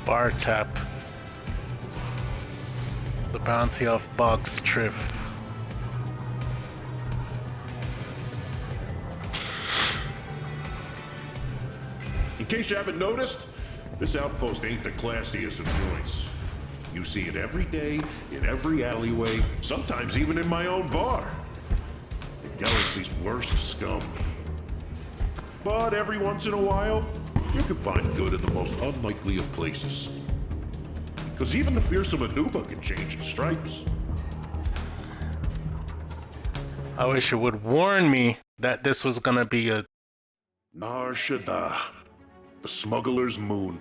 Bar tap. The bounty of Bog's Trip. In case you haven't noticed, this outpost ain't the classiest of joints. You see it every day, in every alleyway, sometimes even in my own bar. The galaxy's worst scum. But every once in a while, you can find good in the most unlikely of places. Because even the fearsome Anuba can change in stripes. I wish you would warn me that this was gonna be a... Nar Shaddaa, the smuggler's moon.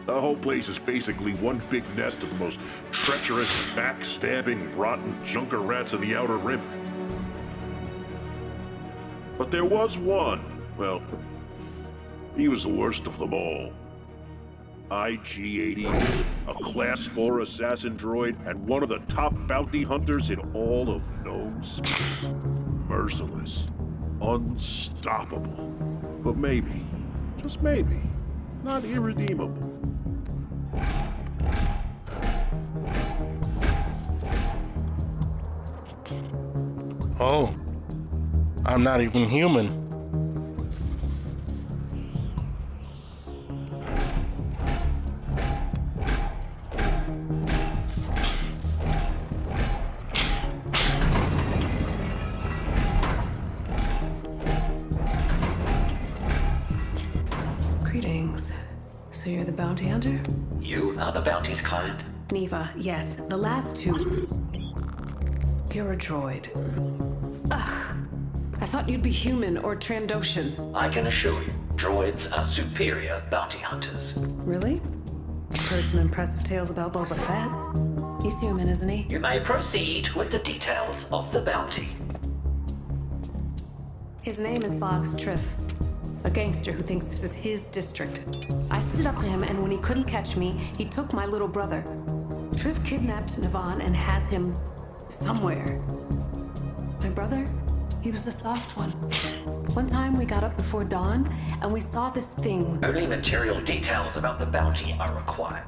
The whole place is basically one big nest of the most treacherous, backstabbing, rotten junker rats of the Outer Rim. But there was one. Well, he was the worst of them all. IG-88, a Class 4 assassin droid, and one of the top bounty hunters in all of known space. Merciless. Unstoppable. But maybe, just maybe, not irredeemable. Oh, I'm not even human. Greetings. So you're the bounty hunter? You are the bounty's kind. Neva, yes. The last two. You're a droid. Ugh. I thought you'd be human or Trandoshan. I can assure you, droids are superior bounty hunters. Really? I've heard some impressive tales about Boba Fett. He's human, isn't he? You may proceed with the details of the bounty. His name is Boggs Triff, a gangster who thinks this is his district. I stood up to him, and when he couldn't catch me, he took my little brother. Triff kidnapped Navan and has him somewhere. My brother? He was a soft one. One time we got up before dawn, and we saw this thing. Only material details about the bounty are required.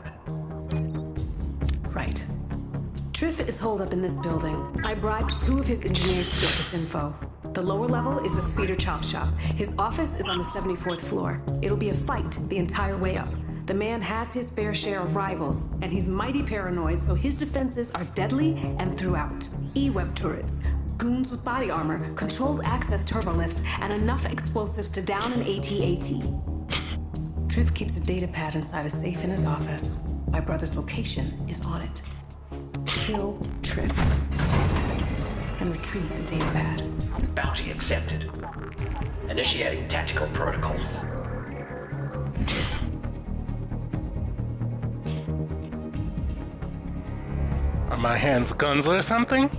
Right. Triff is holed up in this building. I bribed 2 of his engineers to get this info. The lower level is a speeder chop shop. His office is on the 74th floor. It'll be a fight the entire way up. The man has his fair share of rivals, and he's mighty paranoid, so his defenses are deadly and throughout. E-web turrets, goons with body armor, controlled access turbolifts, and enough explosives to down an AT-AT. Triff keeps a data pad inside a safe in his office. My brother's location is on it. Kill Triff and retrieve the data pad. Bounty accepted. Initiating tactical protocols. Are my hands guns or something?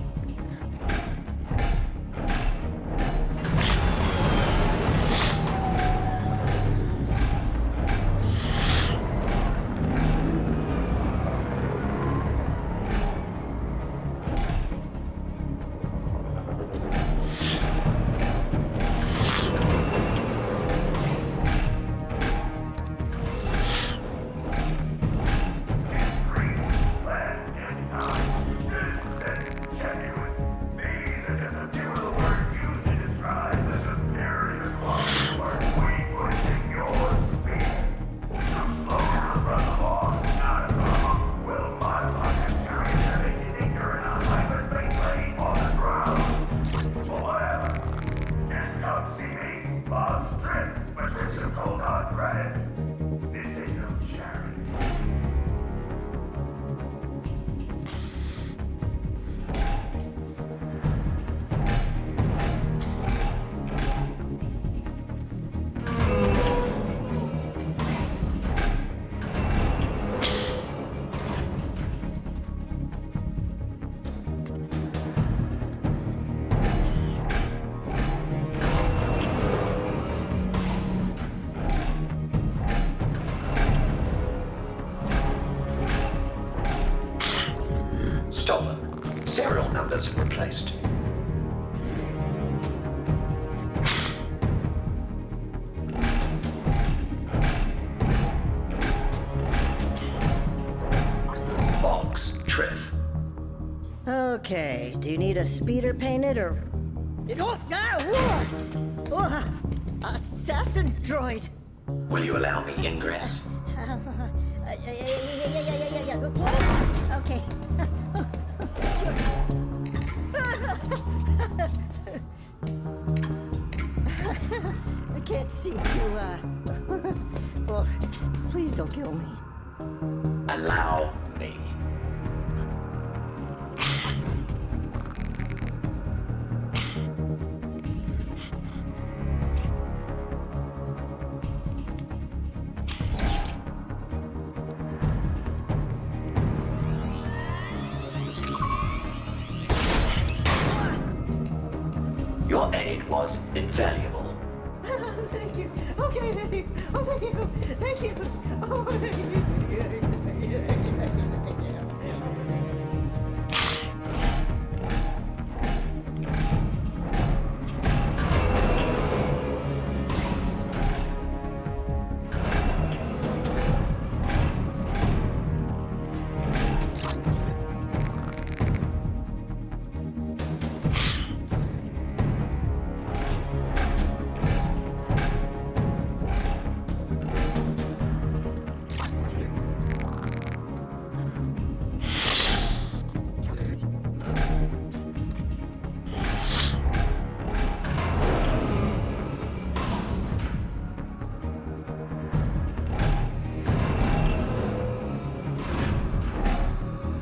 Serial numbers replaced. Okay, do you need a speeder painted or... Assassin droid! Will you allow me ingress? Yeah. Okay. Sure. I can't seem to, well, please don't kill me. Allow me. Your aid was invaluable. Thank you. Okay, thank you. Oh, thank you. Thank you. Oh, thank you.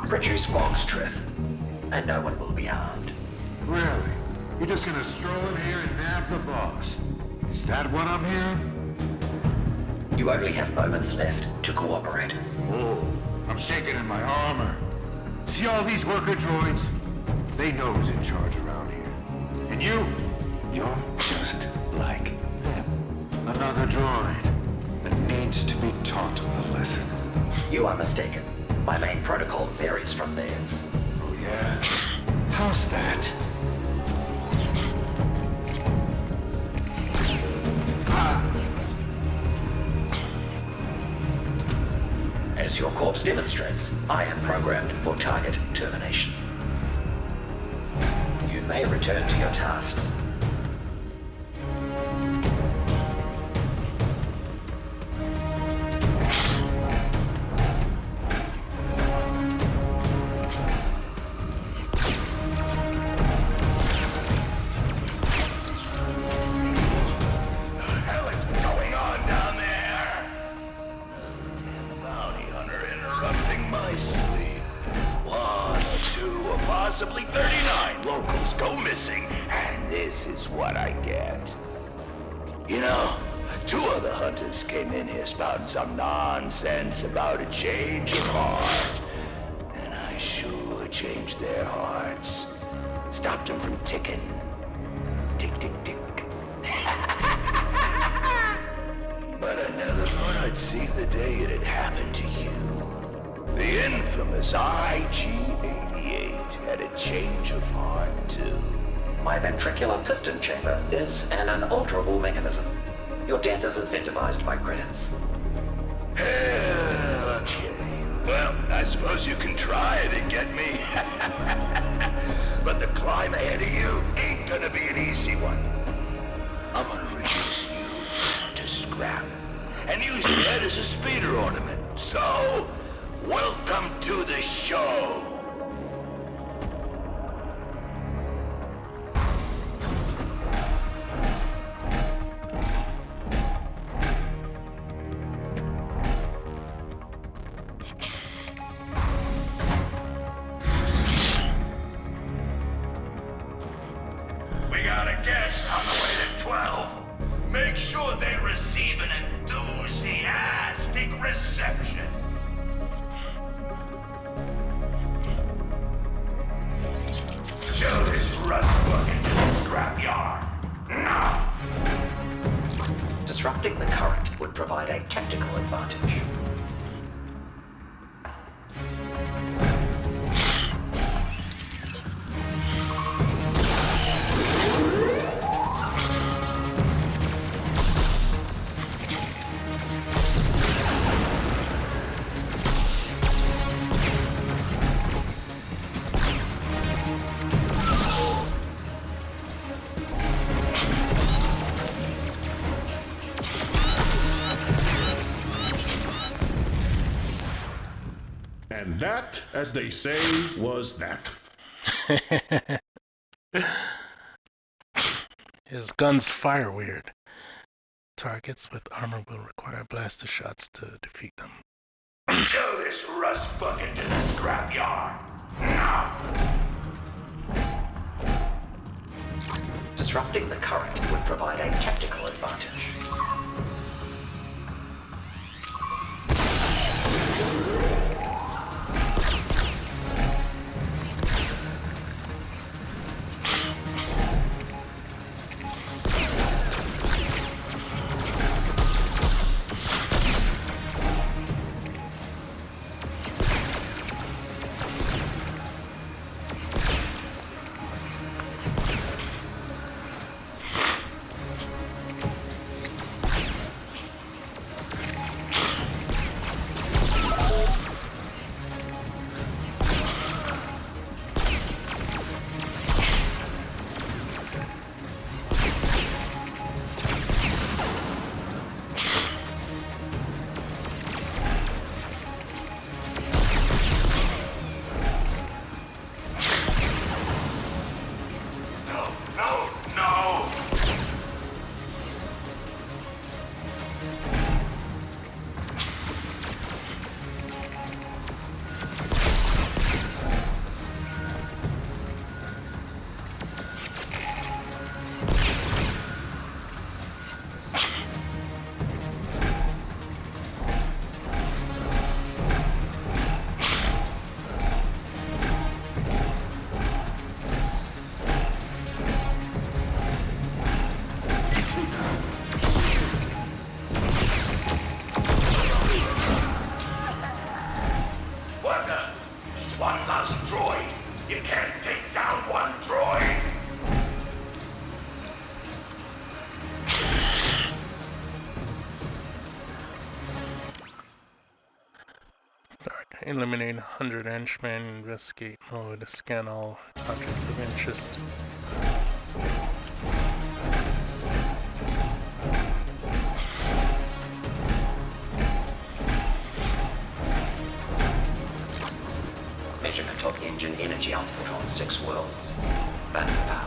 Produce box, Triff, and no one will be harmed. Really? You're just gonna stroll in here and nab the box? Is that what I'm hearing? You only have moments left to cooperate. Oh, I'm shaking in my armor. See all these worker droids? They know who's in charge around here. And you're just like them. Another droid that needs to be taught a lesson. You are mistaken. My main protocol varies from theirs. Oh yeah? How's that? As your corpse demonstrates, I am programmed for target termination. You may return to your tasks. Possibly 39 locals go missing, and this is what I get. You know, 2 of the hunters came in here spouting some nonsense about a change of heart. And I sure changed their hearts. Stopped them from ticking. Tick, tick, tick. But I never thought I'd see the day it had happened to you. The infamous IG-88 had a change of heart, too. My ventricular piston chamber is an unalterable mechanism. Your death is incentivized by credits. Okay. Well, I suppose you can try it and get me. But the climb ahead of you ain't gonna be an easy one. I'm gonna reduce you to scrap and use your head as a speeder ornament. So, welcome to the show. We got a guest on the way to 12. Make sure they receive an enthusiastic reception. Show this rust bucket to the scrapyard. Now! Disrupting the current would provide a tactical advantage. And that, as they say, was that. His guns fire weird. Targets with armor will require blaster shots to defeat them. Tow this rust bucket to the scrapyard. Now! Disrupting the current would provide a tactical advantage. Eliminate 100 henchmen, investigate mode, scan all objects of interest. Measurement of engine energy output on 6 worlds. Battery power.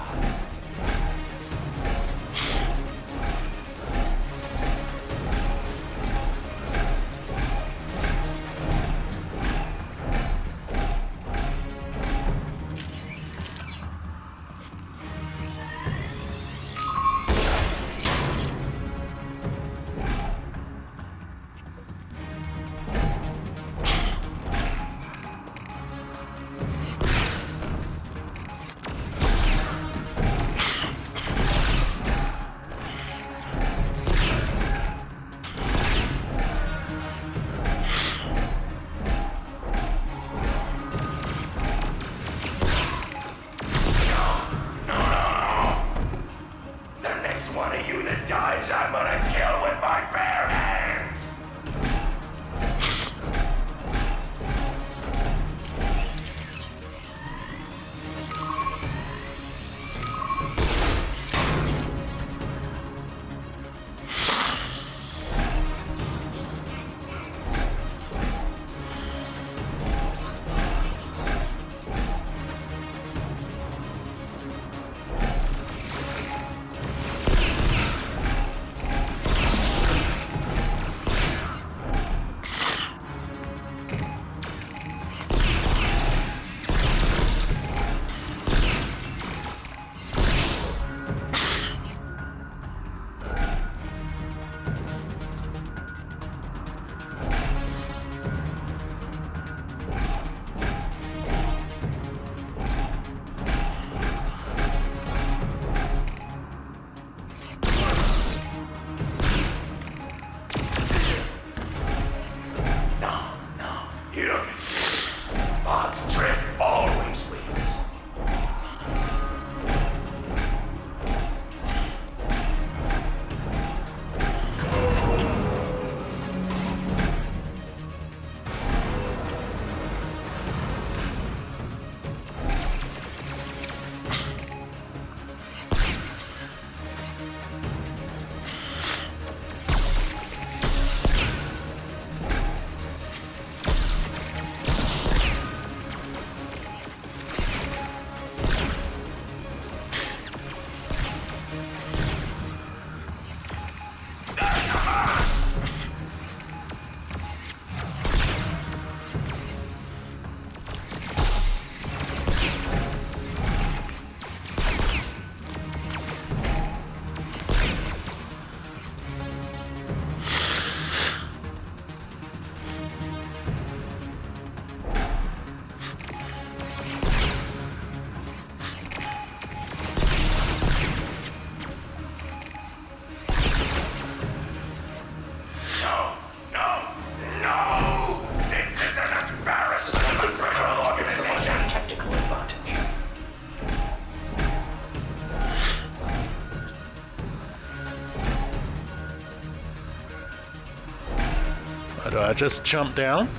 Do I just jump down?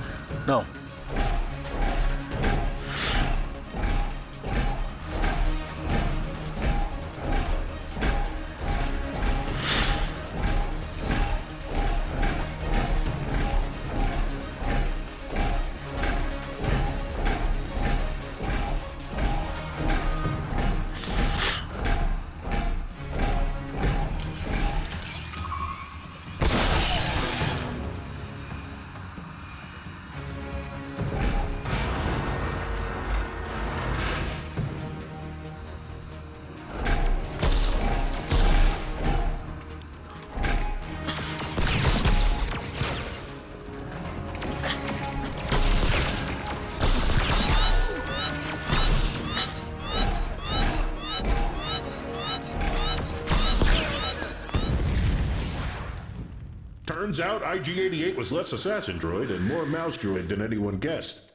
No. Turns out IG-88 was less assassin droid and more mouse droid than anyone guessed.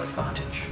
Advantage.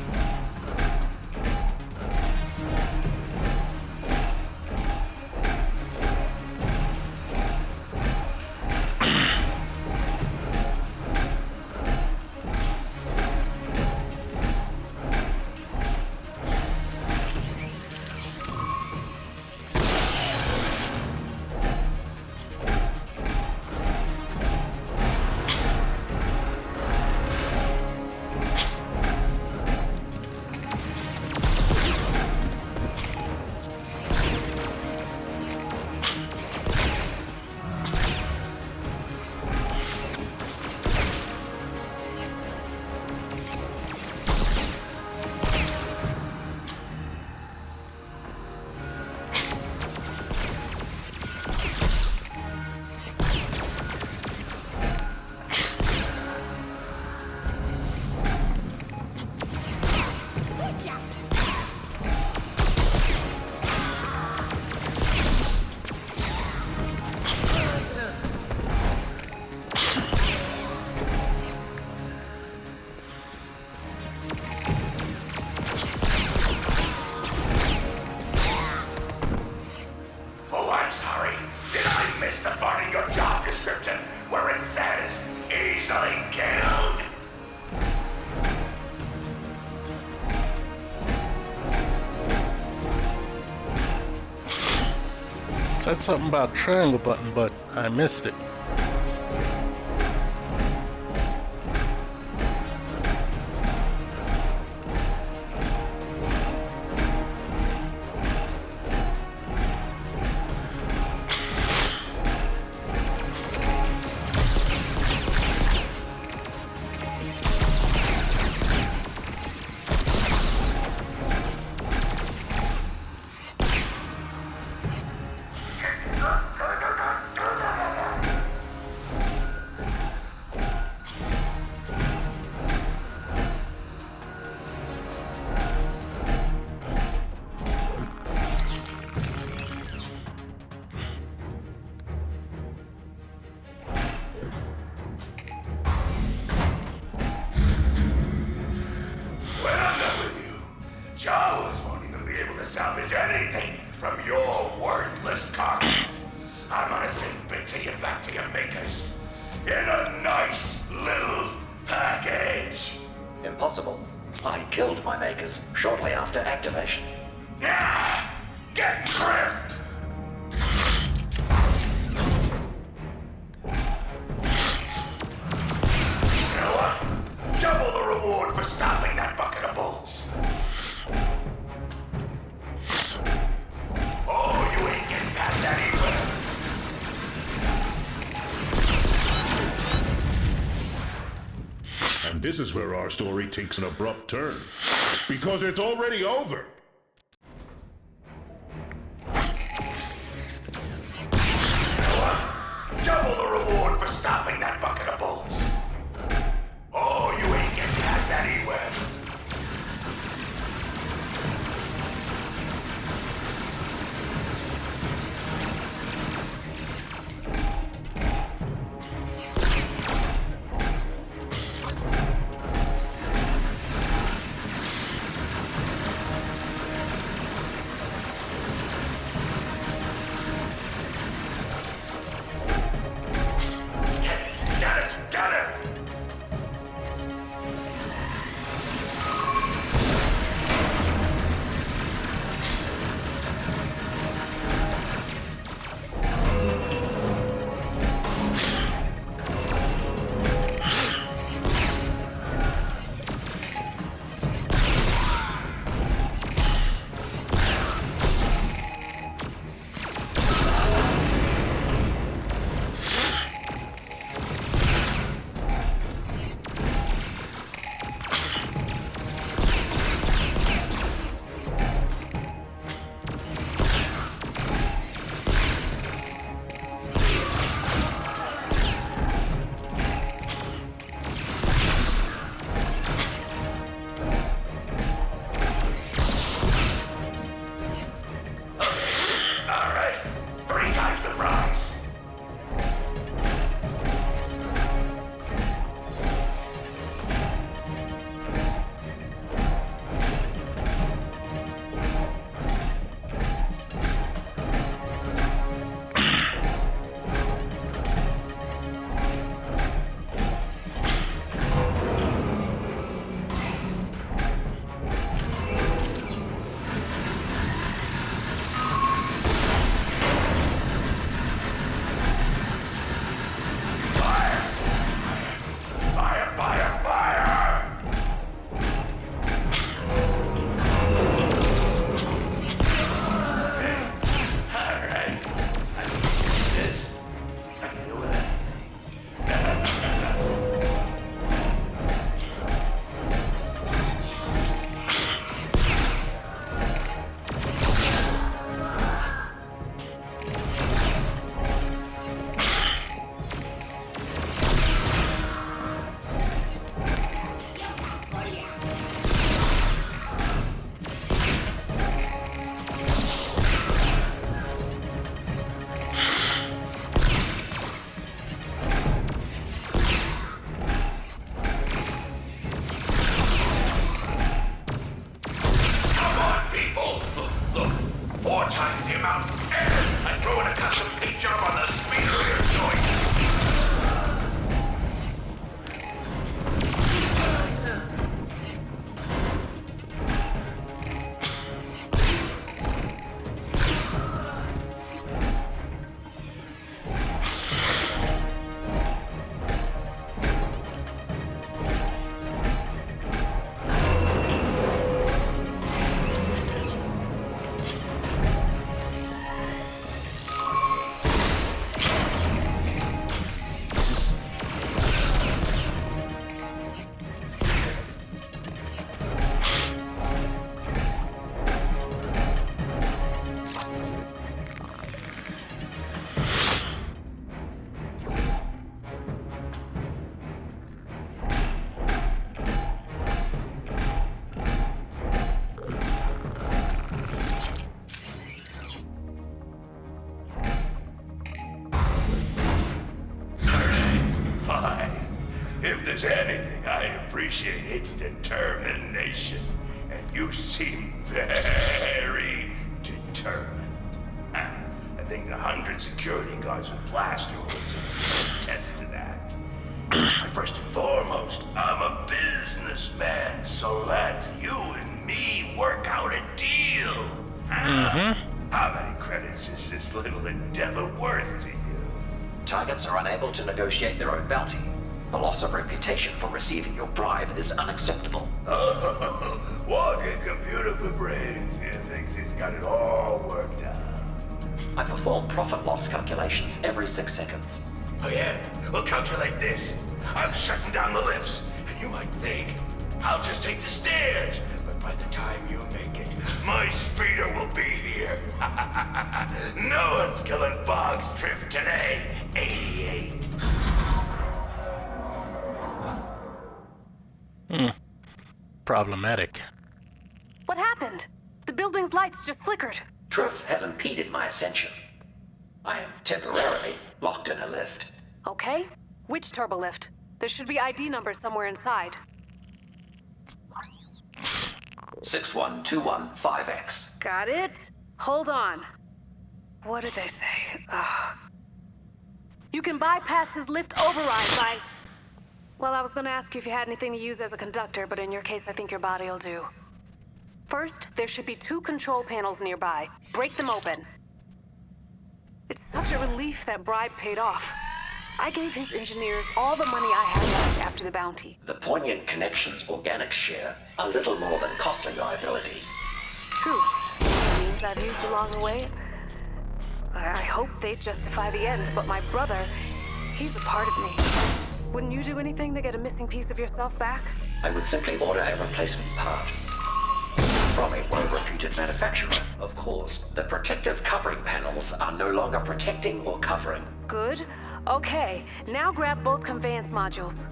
Said something about triangle button, but I missed it. anything from your worthless carcass, I'm gonna send bits of you back to your makers in a nice little package. Impossible. I killed my makers shortly after activation. Yeah! Get drift! You know what? Double the reward for stopping that bucket of bolts. Oh, you ain't getting past that either. And this is where our story takes an abrupt turn. Because it's already over. Double the reward for stopping that bucket of bolts. Oh, you ain't getting past that anywhere. Got it! there's anything I appreciate, it's determination. And you seem very and security guards with blast doors. Test to that. First and foremost, I'm a businessman, so let's you and me work out a deal. How many credits is this little endeavor worth to you? Targets are unable to negotiate their own bounty. The loss of reputation for receiving your bribe is unacceptable. Oh, walking computer for brains. He thinks he's got it all worked out. I perform profit loss calculations every 6 seconds. Oh yeah? Well, calculate this. I'm shutting down the lifts, and you might think I'll just take the stairs. But by the time you make it, my speeder will be here. No one's killing Boggs Drift today. 88. Problematic. What happened? The building's lights just flickered. Truth has impeded my ascension. I am temporarily locked in a lift. Okay. Which turbo lift? There should be ID numbers somewhere inside. 61215X. Got it? Hold on. What did they say? You can bypass his lift override by... Well, I was gonna ask you if you had anything to use as a conductor, but in your case, I think your body'll do. First, there should be 2 control panels nearby. Break them open. It's such a relief that bribe paid off. I gave his engineers all the money I had left after the bounty. The poignant connections organic share are little more than costly liabilities. True. It means I've used along the way. I hope they justify the end, but my brother, he's a part of me. Wouldn't you do anything to get a missing piece of yourself back? I would simply order a replacement part. From a well-reputed manufacturer, of course. The protective covering panels are no longer protecting or covering. Good. Okay, now grab both conveyance modules.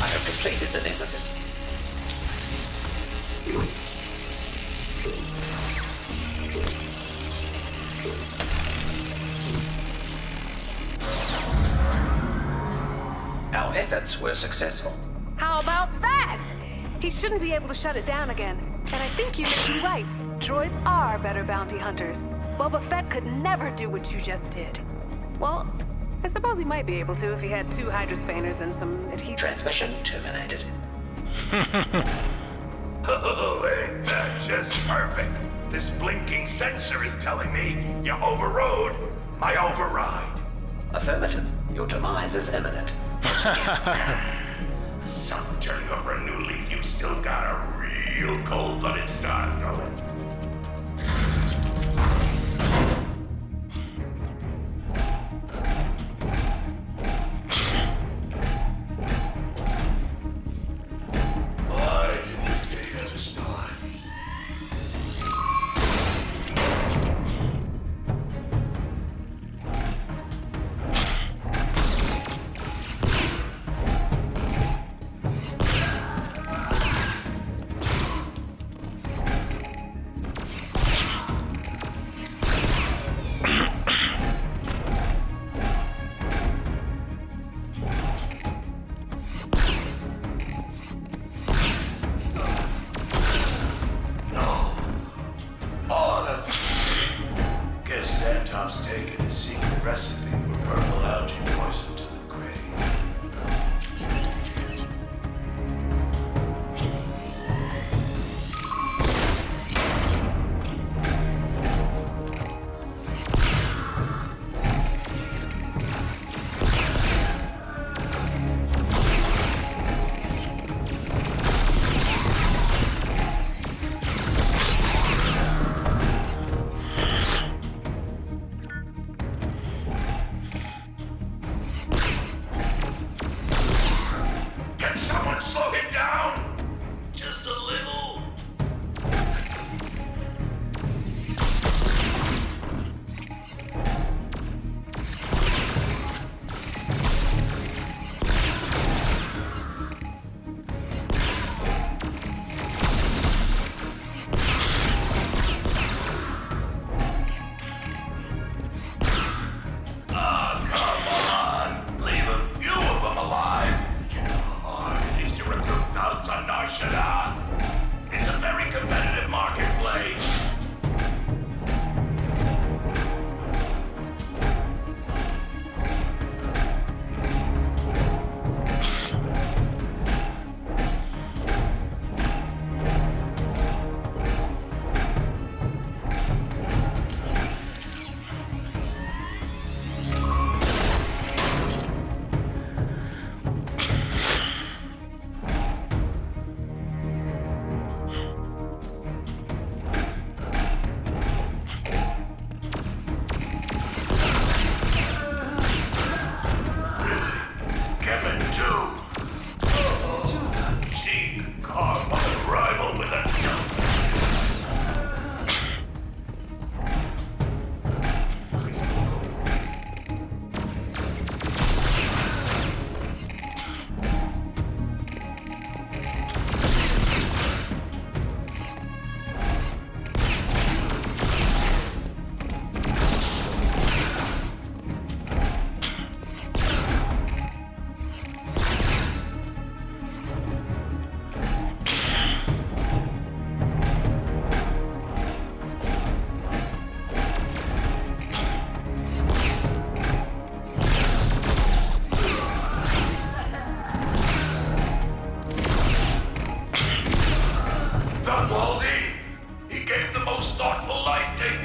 I have completed the necessary. Our efforts were successful. How about that? He shouldn't be able to shut it down again. And I think you may be right. Droids are better bounty hunters. Boba Fett could never do what you just did. Well, I suppose he might be able to if he had 2 hydrospanners and some adhesive. Transmission terminated. Oh, ain't that just perfect? This blinking sensor is telling me you overrode my override. Affirmative. Your demise is imminent. Some turning over a new leaf, you still got a real cold-blooded style going. Why did this day ever start?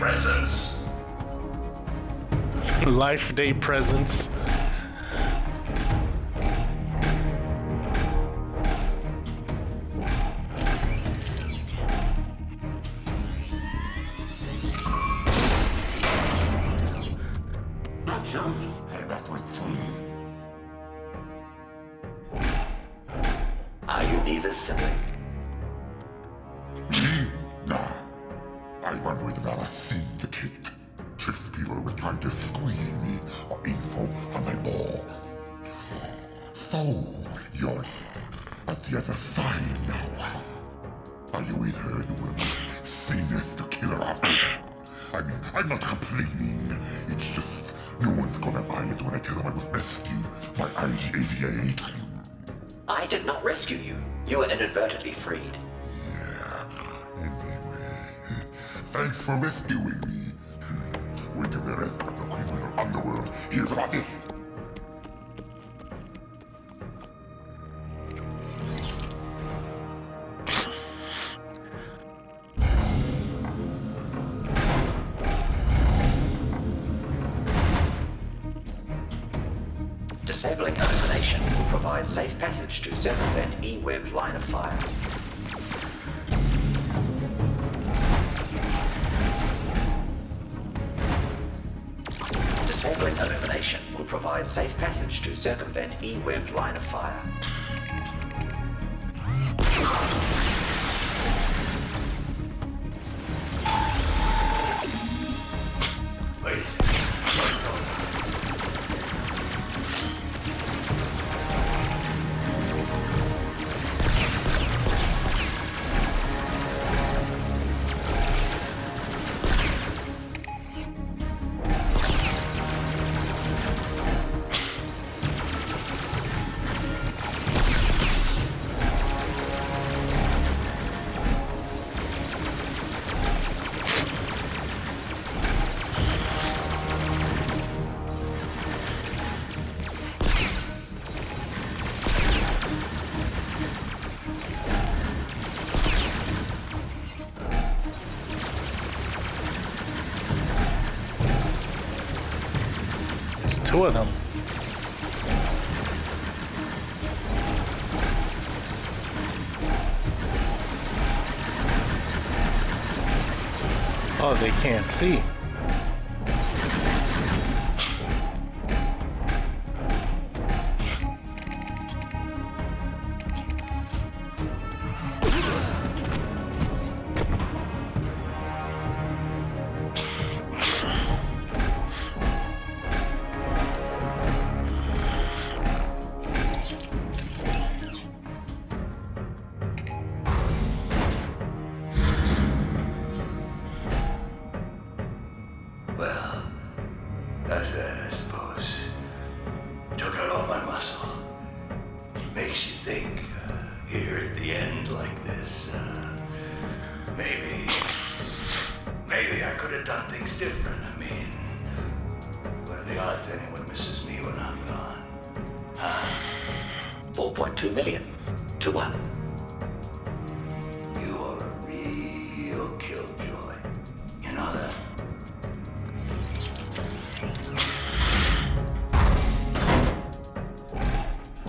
presents. Life Day presents. That's out, and that would free. Are you Neva's sibling? Me? Nah. I run with another syndicate. Triff people were trying to squeeze me for info on my ball. So, you're at the other side now. Are you with her, the woman? Sinister killer out there? I mean, I'm not complaining. It's just, no one's gonna buy it when I tell them I was rescued by IG-88. I did not rescue you. You were inadvertently freed. Yeah, anyway. Thanks for rescuing me. Wait till the rest of the criminal underworld hears about this. Disabling illumination will provide safe passage to circumvent E-Web line of fire. Disabling illumination will provide safe passage to circumvent E-Web line of fire. Please. There's two of them. Oh, they can't see. Well, that's that, I suppose. Took out all my muscle. Makes you think, here at the end like this, maybe I could have done things different. I mean, what are the odds anyone misses me when I'm gone? 4.2 million to 1. You are a real killjoy. You know that?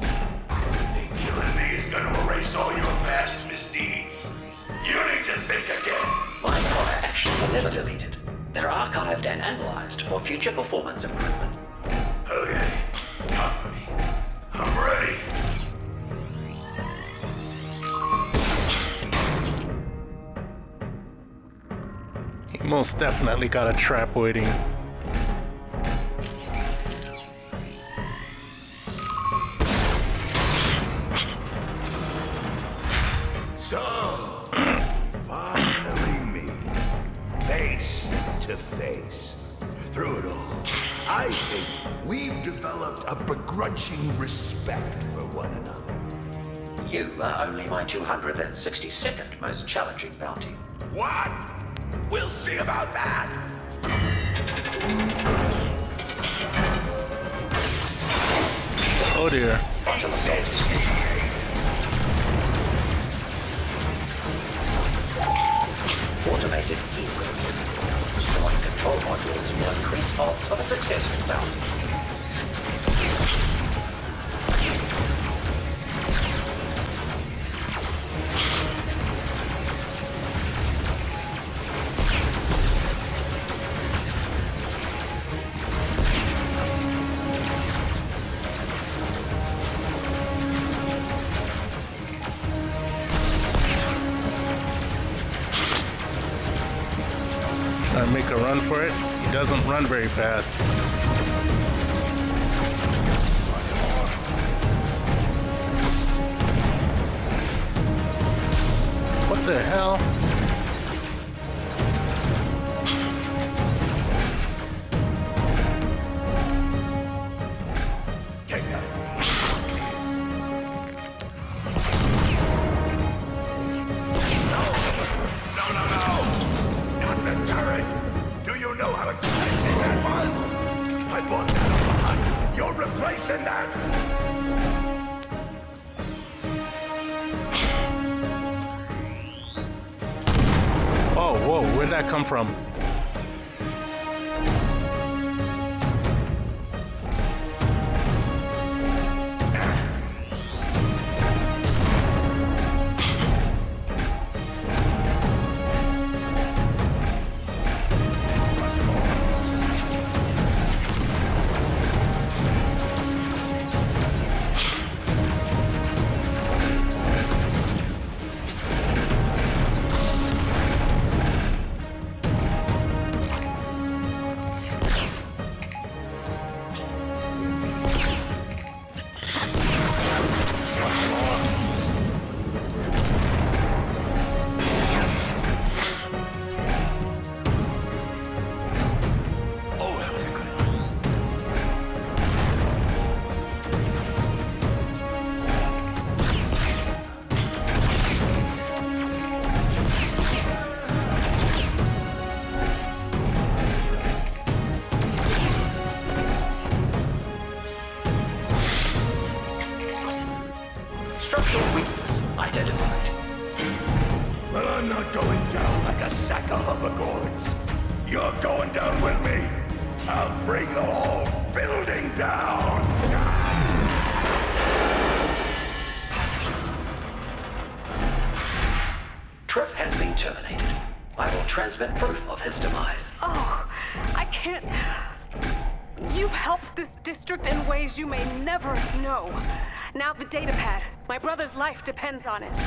You think killing me is gonna erase all your past misdeeds? You need to think again. My prior actions are never deleted. They're archived and analyzed for future performance improvement. Okay, come for me. I'm ready. He most definitely got a trap waiting. So, we finally meet, face to face. Through it all, I think we've developed a begrudging respect for one another. You are only my 262nd most challenging bounty. What? We'll see about that. Oh dear. Bottom of dead. Automated E-Webs. Destroy control modules will increase odds of a successful bounty. Trying to make a run for it. He doesn't run very fast. What the hell? Take that. No! Not the turret! Do you know how expensive that was? I bought that on the hunt. You're replacing that! Oh, whoa, where'd that come from? Oh, that was a good one. Structural weakness identified. But I'm not going down like a sack of hoverboards. You're going down with me. I'll bring the whole building down. Trip has been terminated. I will transmit proof of his demise. Oh, I can't. You've helped this district in ways you may never know. Now the data pad. My brother's life depends on it.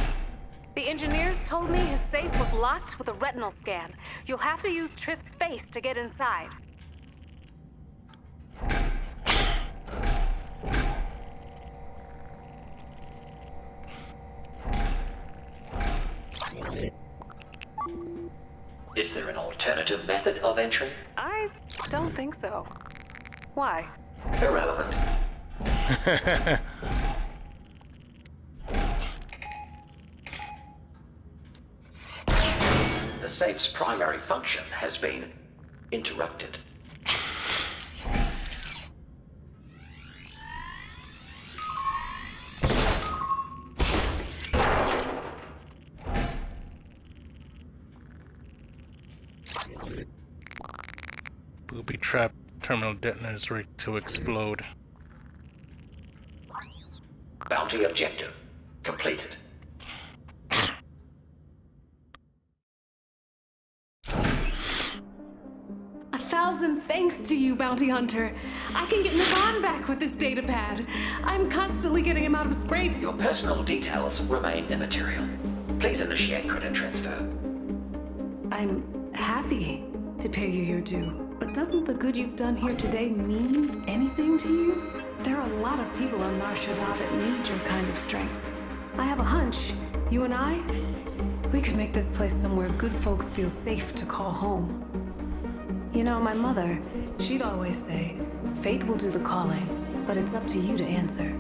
The engineers told me his safe was locked with a retinal scan. You'll have to use Triff's face to get inside. Is there an alternative method of entry? I don't think so. Why? Irrelevant. The safe's primary function has been interrupted. Booby trap terminal detonators ready to explode. Bounty objective completed. 1,000 thanks to you, Bounty Hunter. I can get Navan back with this data pad. I'm constantly getting him out of scrapes. Your personal details remain immaterial. Please initiate credit transfer. I'm happy to pay you your due. But doesn't the good you've done here today mean anything to you? There are a lot of people on Nar Shaddaa that need your kind of strength. I have a hunch. You and I, we could make this place somewhere good folks feel safe to call home. You know, my mother, she'd always say, fate will do the calling, but it's up to you to answer.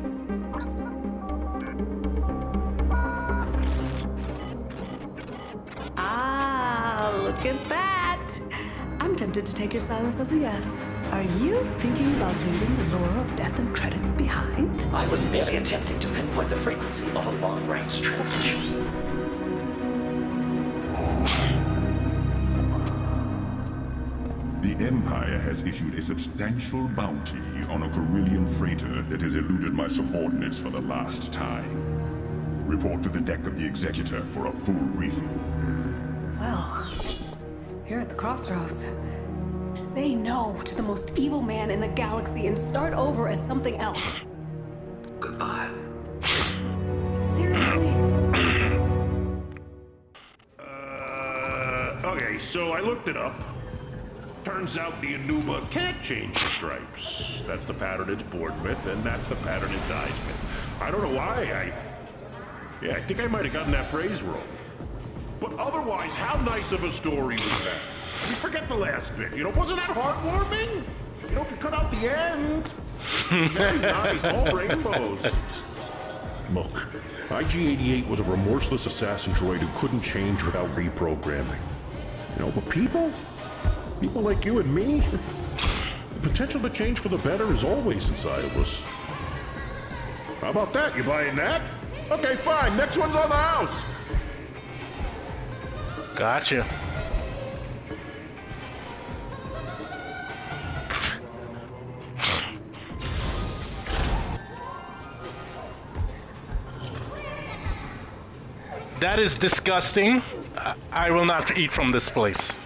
Ah, look at that! I'm tempted to take your silence as a yes. Are you thinking about leaving the lure of death and credits behind? I was merely attempting to pinpoint the frequency of a long-range transmission. The Empire has issued a substantial bounty on a Carillion freighter that has eluded my subordinates for the last time. Report to the deck of the Executor for a full briefing. Well, here at the crossroads. Say no to the most evil man in the galaxy and start over as something else. Goodbye. Seriously? Okay, so I looked it up. Turns out the Enuma can't change the stripes. That's the pattern it's born with, and that's the pattern it dies with. I don't know why. I think I might have gotten that phrase wrong. But otherwise, how nice of a story was that? I mean, forget the last bit. Wasn't that heartwarming? If you cut out the end. Very nice, all rainbows. Look, IG-88 was a remorseless assassin droid who couldn't change without reprogramming. But people like you and me, the potential to change for the better is always inside of us. How about that? You buying that? Okay, fine. Next one's on the house. Gotcha. That is disgusting. I will not eat from this place.